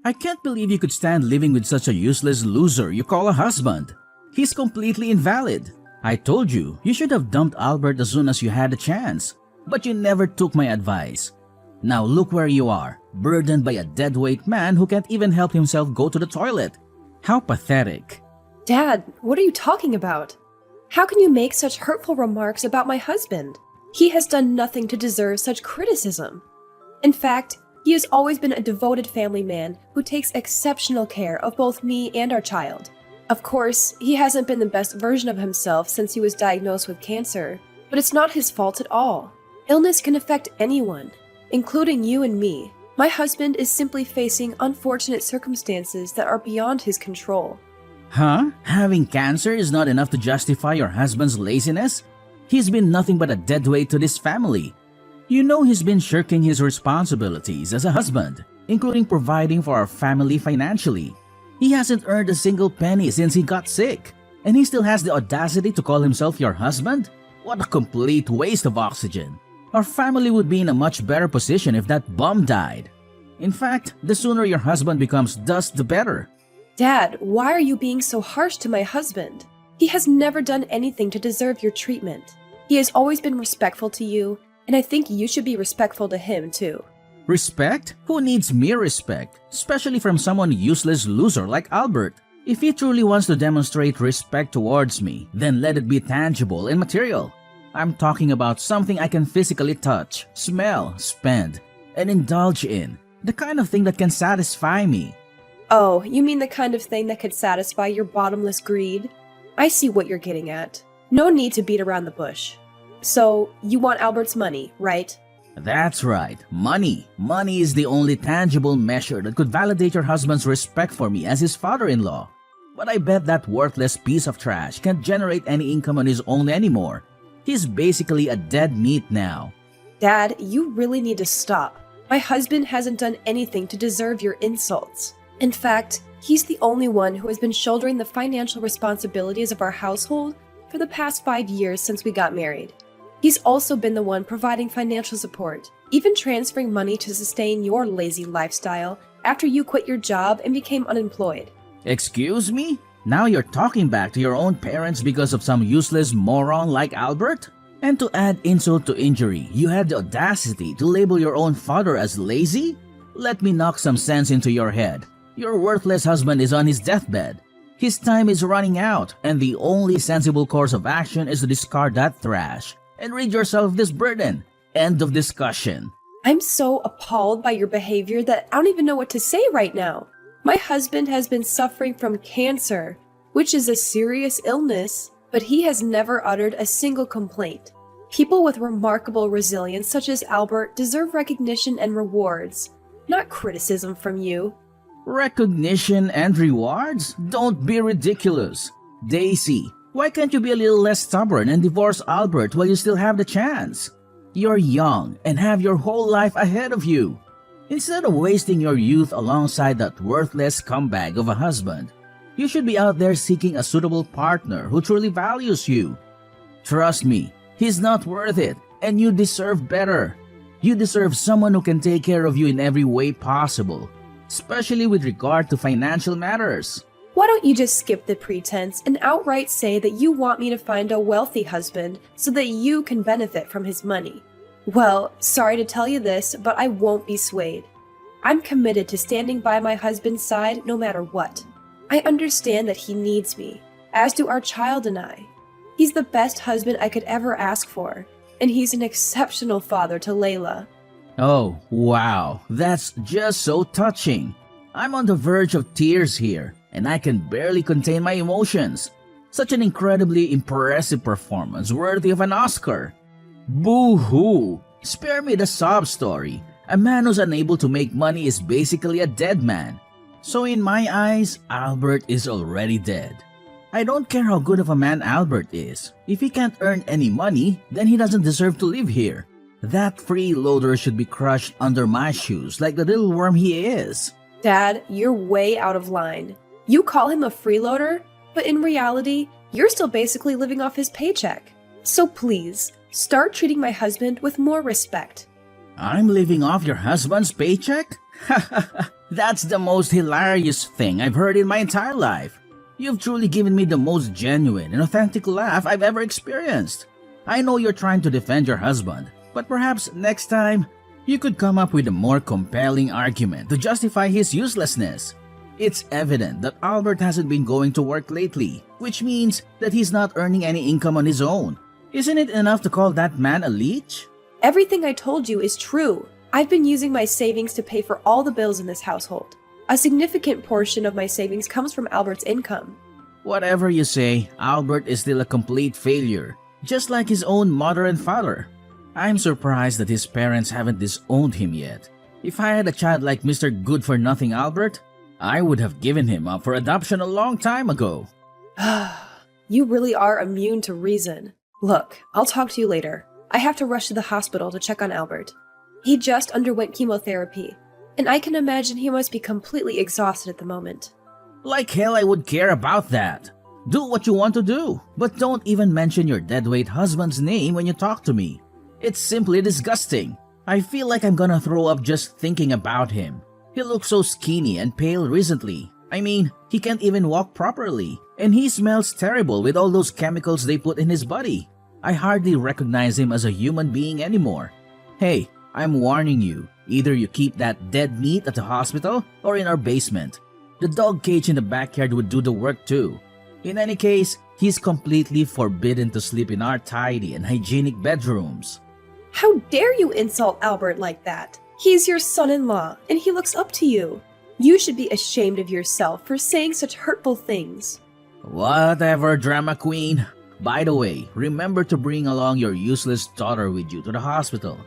I can't believe you could stand living with such a useless loser you call a husband. He's completely invalid. I told you, you should have dumped Albert as soon as you had a chance. But you never took my advice. Now look where you are, burdened by a deadweight man who can't even help himself go to the toilet. How pathetic. Dad, what are you talking about? How can you make such hurtful remarks about my husband? He has done nothing to deserve such criticism. In fact, he has always been a devoted family man who takes exceptional care of both me and our child. Of course, he hasn't been the best version of himself since he was diagnosed with cancer, but it's not his fault at all. Illness can affect anyone, including you and me. My husband is simply facing unfortunate circumstances that are beyond his control. Huh? Having cancer is not enough to justify your husband's laziness? He's been nothing but a deadweight to this family. You know he's been shirking his responsibilities as a husband, including providing for our family financially. He hasn't earned a single penny since he got sick, and he still has the audacity to call himself your husband? What a complete waste of oxygen. Our family would be in a much better position if that bum died. In fact, the sooner your husband becomes dust, the better. Dad, why are you being so harsh to my husband? He has never done anything to deserve your treatment. He has always been respectful to you, and I think you should be respectful to him too. Respect? Who needs mere respect, especially from someone useless loser like Albert? If he truly wants to demonstrate respect towards me, then let it be tangible and material. I'm talking about something I can physically touch, smell, spend, and indulge in. The kind of thing that can satisfy me. Oh, you mean the kind of thing that could satisfy your bottomless greed? I see what you're getting at. No need to beat around the bush. So, you want Albert's money, right? That's right, money. Money is the only tangible measure that could validate your husband's respect for me as his father-in-law. But I bet that worthless piece of trash can't generate any income on his own anymore. He's basically a dead meat now. Dad, you really need to stop. My husband hasn't done anything to deserve your insults. In fact, he's the only one who has been shouldering the financial responsibilities of our household for the past 5 years since we got married. He's also been the one providing financial support, even transferring money to sustain your lazy lifestyle after you quit your job and became unemployed. Excuse me? Now you're talking back to your own parents because of some useless moron like Albert? And to add insult to injury, you had the audacity to label your own father as lazy? Let me knock some sense into your head. Your worthless husband is on his deathbed. His time is running out, and the only sensible course of action is to discard that trash and rid yourself of this burden. End of discussion. I'm so appalled by your behavior that I don't even know what to say right now. My husband has been suffering from cancer, which is a serious illness, but he has never uttered a single complaint. People with remarkable resilience such as Albert deserve recognition and rewards, not criticism from you. Recognition and rewards? Don't be ridiculous. Daisy, why can't you be a little less stubborn and divorce Albert while you still have the chance? You're young and have your whole life ahead of you. Instead of wasting your youth alongside that worthless scumbag of a husband, you should be out there seeking a suitable partner who truly values you. Trust me, he's not worth it, and you deserve better. You deserve someone who can take care of you in every way possible, especially with regard to financial matters. Why don't you just skip the pretense and outright say that you want me to find a wealthy husband so that you can benefit from his money? Well, sorry to tell you this, but I won't be swayed. I'm committed to standing by my husband's side no matter what. I understand that he needs me, as do our child and I. He's the best husband I could ever ask for, and he's an exceptional father to Layla. Oh, wow, that's just so touching. I'm on the verge of tears here, and I can barely contain my emotions. Such an incredibly impressive performance worthy of an Oscar. Boo-hoo! Spare me the sob story. A man who's unable to make money is basically a dead man. So in my eyes, Albert is already dead. I don't care how good of a man Albert is. If he can't earn any money, then he doesn't deserve to live here. That freeloader should be crushed under my shoes like the little worm he is. Dad, you're way out of line. You call him a freeloader, but in reality, you're still basically living off his paycheck. So please, start treating my husband with more respect. I'm living off your husband's paycheck? That's the most hilarious thing I've heard in my entire life. You've truly given me the most genuine and authentic laugh I've ever experienced. I know you're trying to defend your husband, but perhaps next time you could come up with a more compelling argument to justify his uselessness. It's evident that Albert hasn't been going to work lately, which means that he's not earning any income on his own. Isn't it enough to call that man a leech? Everything I told you is true. I've been using my savings to pay for all the bills in this household. A significant portion of my savings comes from Albert's income. Whatever you say, Albert is still a complete failure, just like his own mother and father. I'm surprised that his parents haven't disowned him yet. If I had a child like Mr. Good-for-Nothing Albert, I would have given him up for adoption a long time ago. You really are immune to reason. Look, I'll talk to you later. I have to rush to the hospital to check on Albert. He just underwent chemotherapy, and I can imagine he must be completely exhausted at the moment. Like hell I would care about that. Do what you want to do, but don't even mention your deadweight husband's name when you talk to me. It's simply disgusting. I feel like I'm gonna throw up just thinking about him. He looks so skinny and pale recently. I mean, he can't even walk properly, and he smells terrible with all those chemicals they put in his body. I hardly recognize him as a human being anymore. Hey, I'm warning you, either you keep that dead meat at the hospital or in our basement. The dog cage in the backyard would do the work too. In any case, he's completely forbidden to sleep in our tidy and hygienic bedrooms. How dare you insult Albert like that? He's your son-in-law, and he looks up to you. You should be ashamed of yourself for saying such hurtful things. Whatever, drama queen. By the way, remember to bring along your useless daughter with you to the hospital.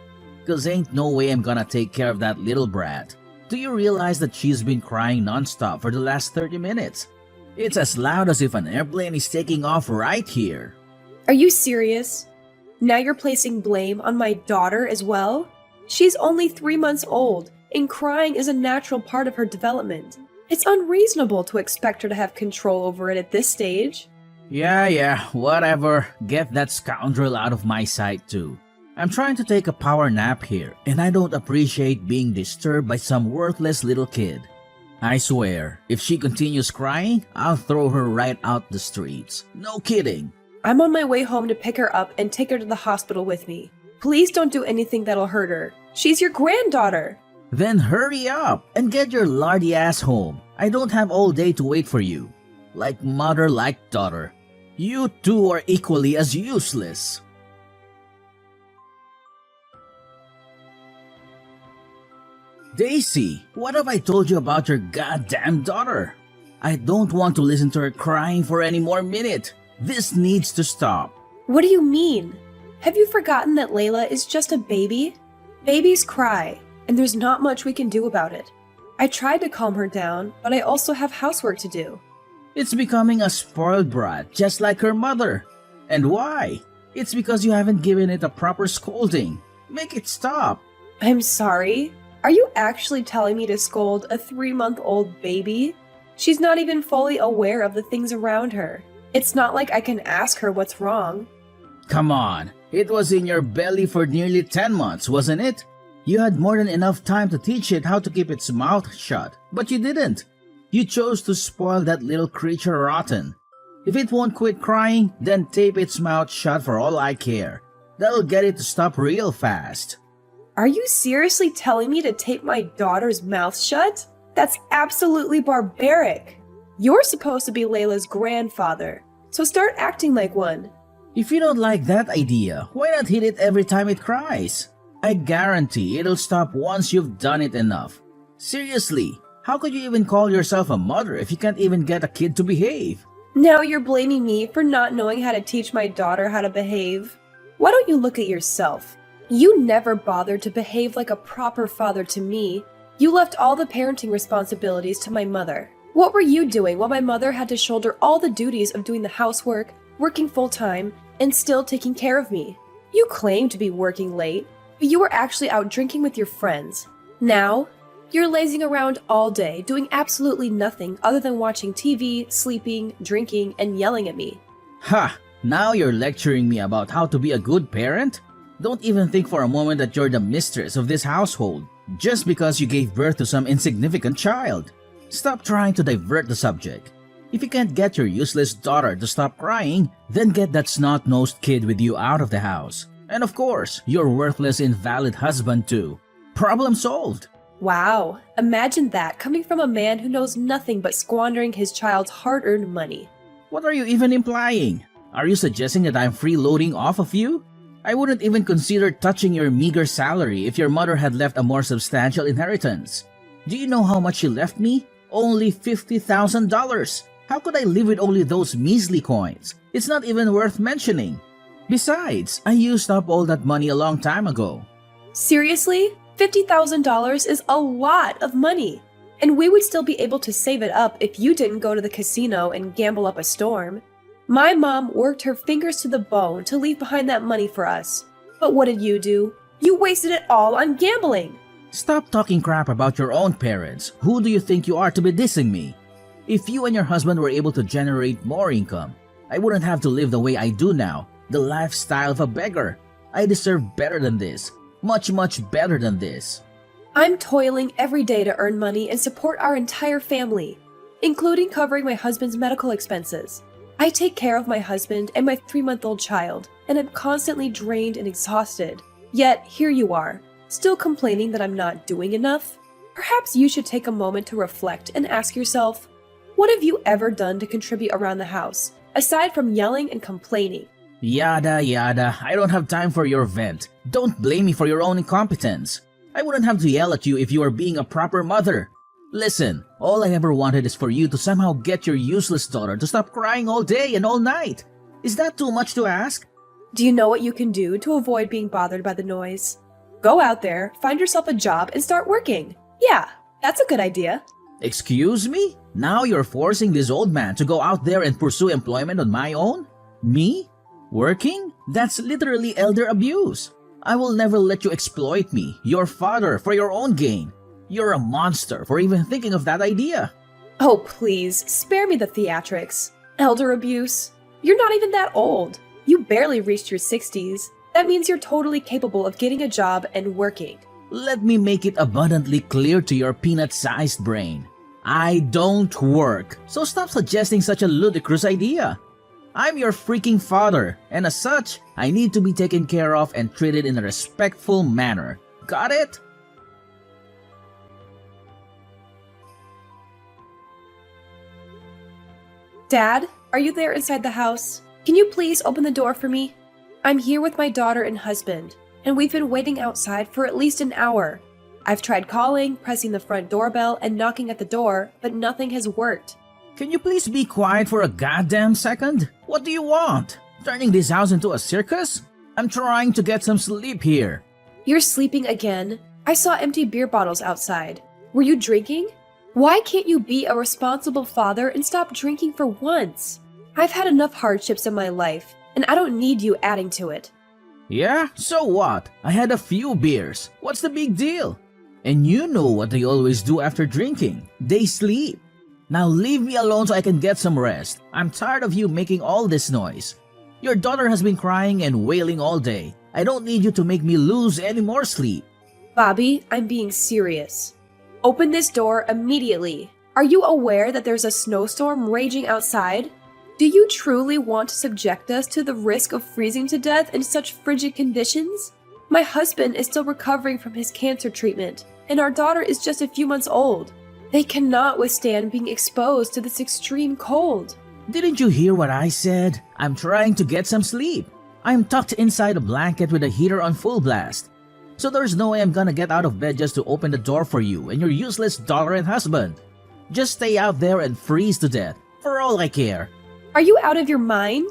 Cause ain't no way I'm gonna take care of that little brat. Do you realize that she's been crying non-stop for the last 30 minutes? It's as loud as if an airplane is taking off right here. Are you serious? Now you're placing blame on my daughter as well? She's only 3 months old, and crying is a natural part of her development. It's unreasonable to expect her to have control over it at this stage. Yeah, whatever. Get that scoundrel out of my sight too. I'm trying to take a power nap here, and I don't appreciate being disturbed by some worthless little kid. I swear, if she continues crying, I'll throw her right out the streets. No kidding. I'm on my way home to pick her up and take her to the hospital with me. Please don't do anything that'll hurt her. She's your granddaughter. Then hurry up and get your lardy ass home. I don't have all day to wait for you. Like mother, like daughter. You two are equally as useless. Daisy, what have I told you about your goddamn daughter? I don't want to listen to her crying for any more minute. This needs to stop. What do you mean? Have you forgotten that Layla is just a baby? Babies cry, and there's not much we can do about it. I tried to calm her down, but I also have housework to do. It's becoming a spoiled brat, just like her mother. And why? It's because you haven't given it a proper scolding. Make it stop. I'm sorry. Are you actually telling me to scold a 3-month-old baby? She's not even fully aware of the things around her. It's not like I can ask her what's wrong. Come on, it was in your belly for nearly 10 months, wasn't it? You had more than enough time to teach it how to keep its mouth shut, but you didn't. You chose to spoil that little creature rotten. If it won't quit crying, then tape its mouth shut for all I care. That'll get it to stop real fast. Are you seriously telling me to tape my daughter's mouth shut? That's absolutely barbaric. You're supposed to be Layla's grandfather, so start acting like one. If you don't like that idea, why not hit it every time it cries? I guarantee it'll stop once you've done it enough. Seriously, how could you even call yourself a mother if you can't even get a kid to behave? Now you're blaming me for not knowing how to teach my daughter how to behave. Why don't you look at yourself? You never bothered to behave like a proper father to me. You left all the parenting responsibilities to my mother. What were you doing while my mother had to shoulder all the duties of doing the housework, working full-time, and still taking care of me? You claim to be working late, but you were actually out drinking with your friends. Now, you're lazing around all day, doing absolutely nothing other than watching TV, sleeping, drinking, and yelling at me. Ha! Now you're lecturing me about how to be a good parent? Don't even think for a moment that you're the mistress of this household. just because you gave birth to some insignificant child. Stop trying to divert the subject. If you can't get your useless daughter to stop crying, then get that snot-nosed kid with you out of the house. And of course, your worthless, invalid husband too. Problem solved. Wow, imagine that coming from a man who knows nothing but squandering his child's hard-earned money. What are you even implying? Are you suggesting that I'm freeloading off of you? I wouldn't even consider touching your meager salary if your mother had left a more substantial inheritance. Do you know how much she left me? Only $50,000. How could I live with only those measly coins? It's not even worth mentioning. Besides, I used up all that money a long time ago. Seriously? $50,000 is a lot of money. And we would still be able to save it up if you didn't go to the casino and gamble up a storm. My mom worked her fingers to the bone to leave behind that money for us. But what did you do? You wasted it all on gambling. Stop talking crap about your own parents. Who do you think you are to be dissing me? If you and your husband were able to generate more income, I wouldn't have to live the way I do now, the lifestyle of a beggar. I deserve better than this. Much, much better than this. I'm toiling every day to earn money and support our entire family, including covering my husband's medical expenses. I take care of my husband and my 3-month-old child, and I'm constantly drained and exhausted. Yet, here you are, still complaining that I'm not doing enough? Perhaps you should take a moment to reflect and ask yourself, what have you ever done to contribute around the house, aside from yelling and complaining? Yada yada, I don't have time for your vent. Don't blame me for your own incompetence. I wouldn't have to yell at you if you were being a proper mother. Listen, all I ever wanted is for you to somehow get your useless daughter to stop crying all day and all night. Is that too much to ask? Do you know what you can do to avoid being bothered by the noise? Go out there, find yourself a job, and start working. Yeah, that's a good idea. Excuse me? Now you're forcing this old man to go out there and pursue employment on my own? Me? Working? That's literally elder abuse. I will never let you exploit me, your father, for your own gain. You're a monster for even thinking of that idea. Oh, please, spare me the theatrics. Elder abuse? You're not even that old. You barely reached your 60s. That means you're totally capable of getting a job and working. Let me make it abundantly clear to your peanut-sized brain. I don't work, so stop suggesting such a ludicrous idea. I'm your freaking father, and as such, I need to be taken care of and treated in a respectful manner. Got it? Dad, are you there inside the house? Can you please open the door for me? I'm here with my daughter and husband, and we've been waiting outside for at least an hour. I've tried calling, pressing the front doorbell, and knocking at the door, but nothing has worked. Can you please be quiet for a goddamn second? What do you want? Turning this house into a circus? I'm trying to get some sleep here. You're sleeping again? I saw empty beer bottles outside. Were you drinking? Why can't you be a responsible father and stop drinking for once? I've had enough hardships in my life, and I don't need you adding to it. Yeah? So what? I had a few beers. What's the big deal? And you know what they always do after drinking. They sleep. Now leave me alone so I can get some rest. I'm tired of you making all this noise. Your daughter has been crying and wailing all day. I don't need you to make me lose any more sleep. Bobby, I'm being serious. Open this door immediately. Are you aware that there's a snowstorm raging outside? Do you truly want to subject us to the risk of freezing to death in such frigid conditions? My husband is still recovering from his cancer treatment, and our daughter is just a few months old. They cannot withstand being exposed to this extreme cold. Didn't you hear what I said? I'm trying to get some sleep. I'm tucked inside a blanket with a heater on full blast. So there's no way I'm gonna get out of bed just to open the door for you and your useless daughter and husband. Just stay out there and freeze to death, for all I care. Are you out of your mind?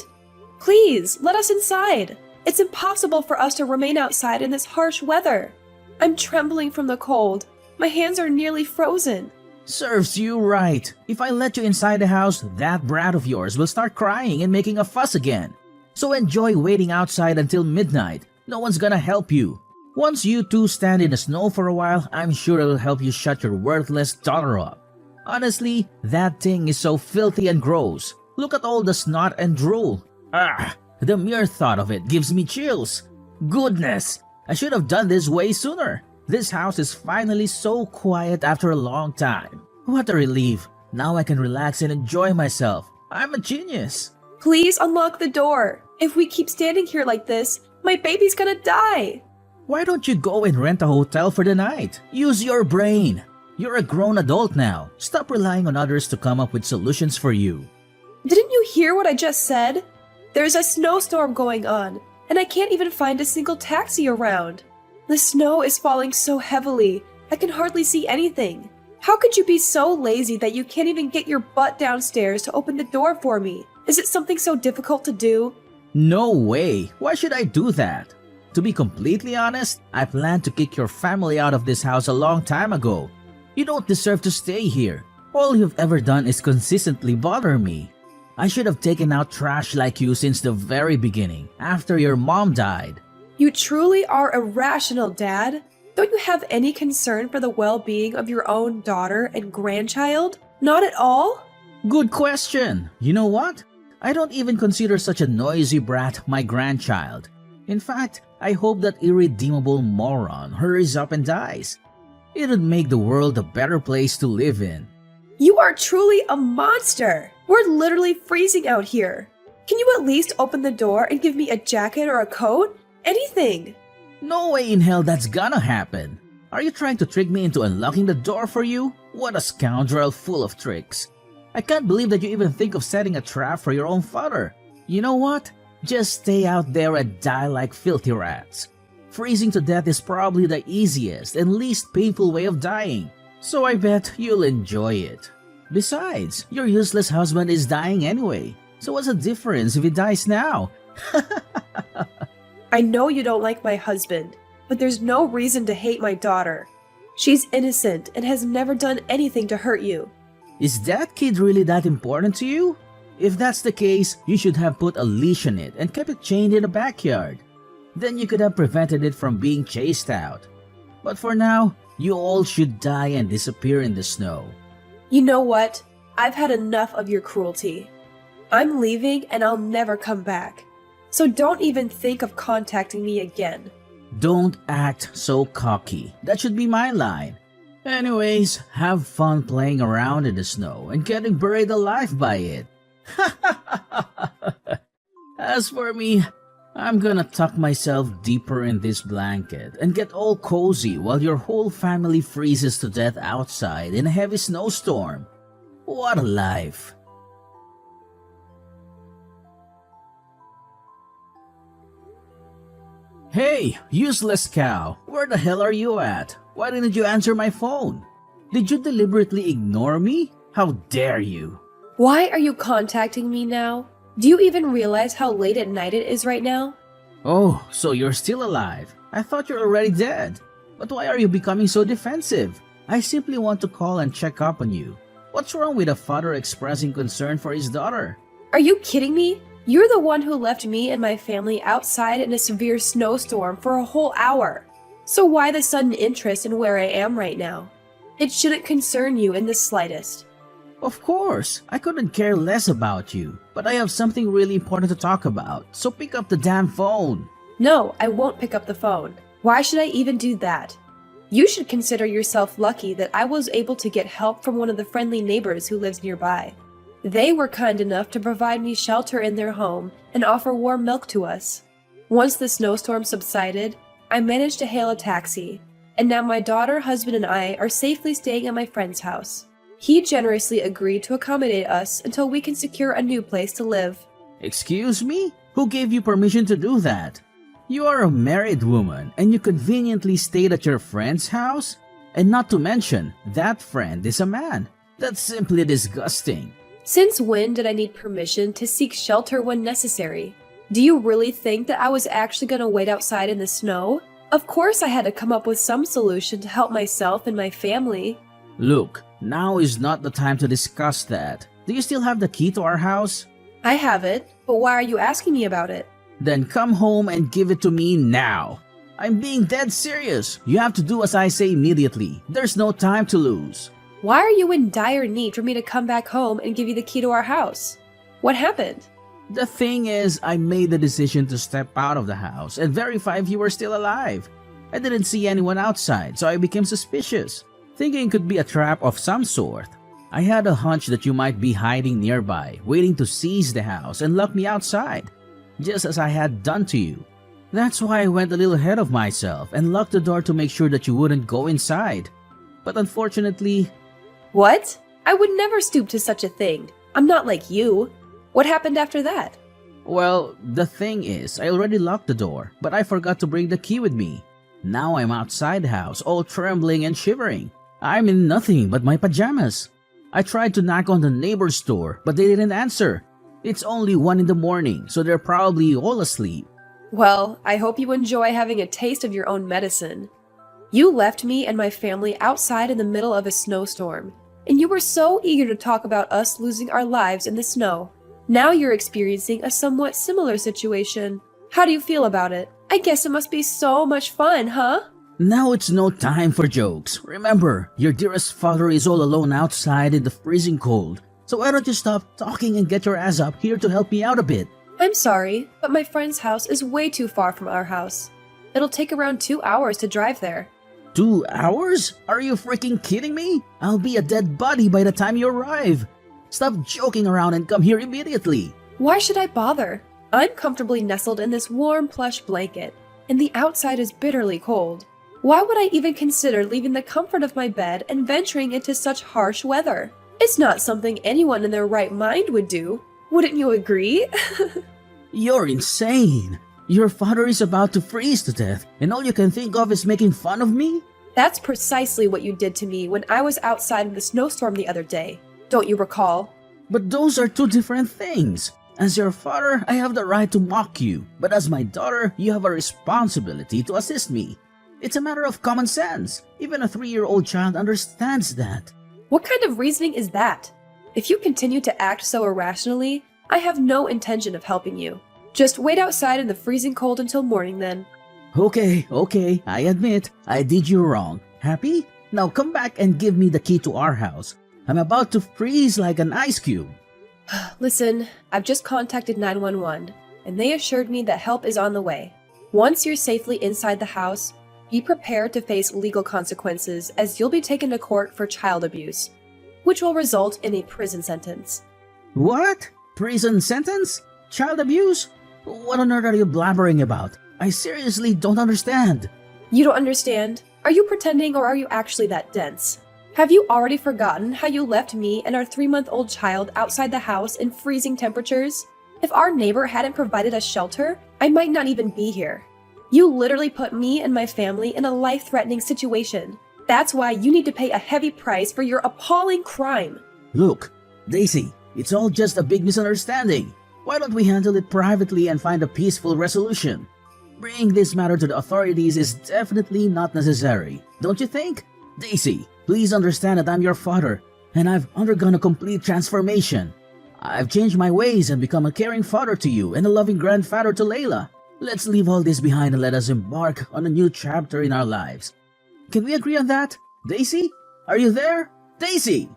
Please, let us inside. It's impossible for us to remain outside in this harsh weather. I'm trembling from the cold. My hands are nearly frozen. Serves you right. If I let you inside the house, that brat of yours will start crying and making a fuss again. So enjoy waiting outside until midnight. No one's gonna help you. Once you two stand in the snow for a while, I'm sure it'll help you shut your worthless daughter up. Honestly, that thing is so filthy and gross. Look at all the snot and drool. Ah, the mere thought of it gives me chills. Goodness, I should have done this way sooner. This house is finally so quiet after a long time. What a relief. Now I can relax and enjoy myself. I'm a genius. Please unlock the door. If we keep standing here like this, my baby's gonna die. Why don't you go and rent a hotel for the night? Use your brain. You're a grown adult now. Stop relying on others to come up with solutions for you. Didn't you hear what I just said? There's a snowstorm going on, and I can't even find a single taxi around. The snow is falling so heavily, I can hardly see anything. How could you be so lazy that you can't even get your butt downstairs to open the door for me? Is it something so difficult to do? No way. Why should I do that? To be completely honest, I planned to kick your family out of this house a long time ago. You don't deserve to stay here. All you've ever done is consistently bother me. I should have taken out trash like you since the very beginning, after your mom died. You truly are irrational, Dad. Don't you have any concern for the well-being of your own daughter and grandchild? Not at all? Good question. You know what? I don't even consider such a noisy brat my grandchild. In fact, I hope that irredeemable moron hurries up and dies. It would make the world a better place to live in. You are truly a monster! We're literally freezing out here. Can you at least open the door and give me a jacket or a coat? Anything! No way in hell that's gonna happen. Are you trying to trick me into unlocking the door for you? What a scoundrel full of tricks. I can't believe that you even think of setting a trap for your own father. You know what? Just stay out there and die like filthy rats. Freezing to death is probably the easiest and least painful way of dying, so I bet you'll enjoy it. Besides, your useless husband is dying anyway, so what's the difference if he dies now? I know you don't like my husband, but there's no reason to hate my daughter. She's innocent and has never done anything to hurt you. Is that kid really that important to you? If that's the case, you should have put a leash on it and kept it chained in the backyard. Then you could have prevented it from being chased out. But for now, you all should die and disappear in the snow. You know what? I've had enough of your cruelty. I'm leaving and I'll never come back. So don't even think of contacting me again. Don't act so cocky. That should be my line. Anyways, have fun playing around in the snow and getting buried alive by it. As for me, I'm gonna tuck myself deeper in this blanket and get all cozy while your whole family freezes to death outside in a heavy snowstorm. What a life! Hey, useless cow! Where the hell are you at? Why didn't you answer my phone? Did you deliberately ignore me? How dare you! Why are you contacting me now? Do you even realize how late at night it is right now? Oh, so you're still alive. I thought you're already dead. But why are you becoming so defensive? I simply want to call and check up on you. What's wrong with a father expressing concern for his daughter? Are you kidding me? You're the one who left me and my family outside in a severe snowstorm for a whole hour. So why the sudden interest in where I am right now? It shouldn't concern you in the slightest. Of course, I couldn't care less about you, but I have something really important to talk about, so pick up the damn phone. No, I won't pick up the phone. Why should I even do that? You should consider yourself lucky that I was able to get help from one of the friendly neighbors who lives nearby. They were kind enough to provide me shelter in their home and offer warm milk to us. Once the snowstorm subsided, I managed to hail a taxi, and now my daughter, husband, and I are safely staying at my friend's house. He generously agreed to accommodate us until we can secure a new place to live. Excuse me? Who gave you permission to do that? You are a married woman and you conveniently stayed at your friend's house? And not to mention, that friend is a man. That's simply disgusting. Since when did I need permission to seek shelter when necessary? Do you really think that I was actually going to wait outside in the snow? Of course I had to come up with some solution to help myself and my family. Look, now is not the time to discuss that. Do you still have the key to our house? I have it, but why are you asking me about it? Then come home and give it to me now. I'm being dead serious. You have to do as I say immediately. There's no time to lose. Why are you in dire need for me to come back home and give you the key to our house? What happened? The thing is, I made the decision to step out of the house and verify if you were still alive. I didn't see anyone outside, so I became suspicious, thinking it could be a trap of some sort. I had a hunch that you might be hiding nearby, waiting to seize the house and lock me outside, just as I had done to you. That's why I went a little ahead of myself and locked the door to make sure that you wouldn't go inside. But unfortunately... What? I would never stoop to such a thing. I'm not like you. What happened after that? Well, the thing is, I already locked the door, but I forgot to bring the key with me. Now I'm outside the house, all trembling and shivering. I'm in nothing but my pajamas. I tried to knock on the neighbor's door, but they didn't answer. It's only 1 in the morning, so they're probably all asleep. Well, I hope you enjoy having a taste of your own medicine. You left me and my family outside in the middle of a snowstorm, and you were so eager to talk about us losing our lives in the snow. Now you're experiencing a somewhat similar situation. How do you feel about it? I guess it must be so much fun, huh? Now it's no time for jokes. Remember, your dearest father is all alone outside in the freezing cold. So why don't you stop talking and get your ass up here to help me out a bit? I'm sorry, but my friend's house is way too far from our house. It'll take around 2 hours to drive there. 2 hours? Are you freaking kidding me? I'll be a dead body by the time you arrive. Stop joking around and come here immediately. Why should I bother? I'm comfortably nestled in this warm plush blanket, and the outside is bitterly cold. Why would I even consider leaving the comfort of my bed and venturing into such harsh weather? It's not something anyone in their right mind would do. Wouldn't you agree? You're insane. Your father is about to freeze to death, and all you can think of is making fun of me? That's precisely what you did to me when I was outside in the snowstorm the other day. Don't you recall? But those are two different things. As your father, I have the right to mock you, but as my daughter, you have a responsibility to assist me. It's a matter of common sense. Even a 3-year-old child understands that. What kind of reasoning is that? If you continue to act so irrationally, I have no intention of helping you. Just wait outside in the freezing cold until morning then. Okay, I admit, I did you wrong. Happy? Now come back and give me the key to our house. I'm about to freeze like an ice cube. Listen, I've just contacted 911, and they assured me that help is on the way. Once you're safely inside the house, be prepared to face legal consequences as you'll be taken to court for child abuse, which will result in a prison sentence. What? Prison sentence? Child abuse? What on earth are you blabbering about? I seriously don't understand. You don't understand? Are you pretending or are you actually that dense? Have you already forgotten how you left me and our 3-month-old child outside the house in freezing temperatures? If our neighbor hadn't provided us shelter, I might not even be here. You literally put me and my family in a life-threatening situation. That's why you need to pay a heavy price for your appalling crime. Look, Daisy, it's all just a big misunderstanding. Why don't we handle it privately and find a peaceful resolution? Bringing this matter to the authorities is definitely not necessary, don't you think? Daisy, please understand that I'm your father, and I've undergone a complete transformation. I've changed my ways and become a caring father to you and a loving grandfather to Layla. Let's leave all this behind and let us embark on a new chapter in our lives. Can we agree on that? Daisy? Are you there? Daisy!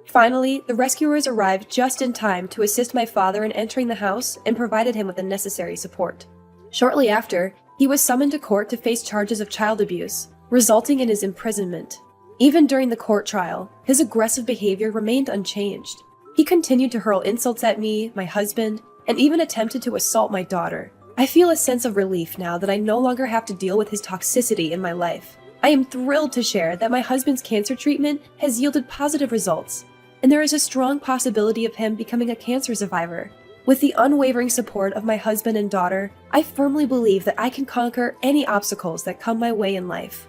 Finally, the rescuers arrived just in time to assist my father in entering the house and provided him with the necessary support. Shortly after, he was summoned to court to face charges of child abuse, resulting in his imprisonment. Even during the court trial, his aggressive behavior remained unchanged. He continued to hurl insults at me, my husband, and even attempted to assault my daughter. I feel a sense of relief now that I no longer have to deal with his toxicity in my life. I am thrilled to share that my husband's cancer treatment has yielded positive results, and there is a strong possibility of him becoming a cancer survivor. With the unwavering support of my husband and daughter, I firmly believe that I can conquer any obstacles that come my way in life.